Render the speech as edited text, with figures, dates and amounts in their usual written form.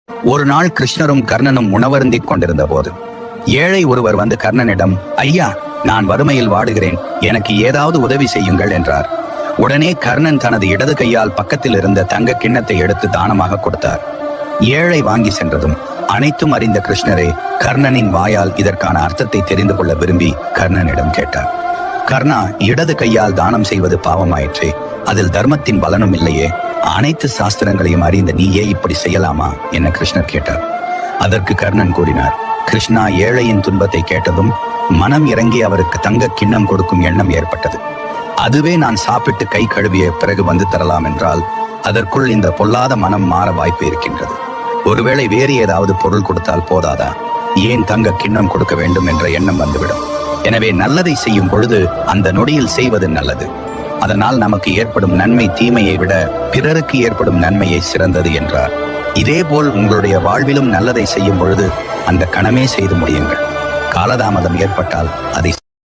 ஒரு நாள் கிருஷ்ணரும் கர்ணனும் உணவருந்திக் கொண்டிருந்த போது ஏழை ஒருவர் வந்து கர்ணனிடம், ஐயா, நான் வறுமையில் வாடுகிறேன், எனக்கு ஏதாவது உதவி செய்யுங்கள் என்றார். உடனே கர்ணன் தனது இடது கையால் பக்கத்தில் இருந்த தங்க கிண்ணத்தை எடுத்து தானமாக கொடுத்தார். ஏழை வாங்கி சென்றதும் அனைத்தும் அறிந்த கிருஷ்ணரே கர்ணனின் வாயால் இதற்கான அர்த்தத்தை தெரிந்து கொள்ள விரும்பி கர்ணனிடம் கேட்டார். கர்ணா, இடது கையால் தானம் செய்வது பாவமாயிற்றே, அதில் தர்மத்தின் பலனும் இல்லையே, அனைத்து சாஸ்திரங்களையும் அறிந்த நீயே இப்படி செய்யலாமா என கிருஷ்ணர் கேட்டார். அதற்கு கர்ணன் கூறினார், கிருஷ்ணா, ஏழையின் துன்பத்தை கேட்டதும் மனம் இறங்கி அவருக்கு தங்க கிண்ணம் கொடுக்கும் எண்ணம் ஏற்பட்டது. அதுவே நான் சாப்பிட்டு கை கழுவிய பிறகு வந்து தரலாம் என்றால் அதற்குள் இந்த பொல்லாத மனம் மாற வாய்ப்பு இருக்கின்றது. ஒருவேளை வேறு ஏதாவது பொருள் கொடுத்தால் போதாதா, ஏன் தங்க கிண்ணம் கொடுக்க வேண்டும் என்ற எண்ணம் வந்துவிடும். எனவே நல்லதை செய்யும் பொழுது அந்த நொடியில் செய்வது நல்லது. அதனால் நமக்கு ஏற்படும் நன்மை தீமையை விட பிறருக்கு ஏற்படும் நன்மையை சிறந்தது என்றார். இதேபோல் உங்களுடைய வாழ்விலும் நல்லதை செய்யும் பொழுது அந்த கணமே செய்து முடியுங்கள். காலதாமதம் ஏற்பட்டால் அதை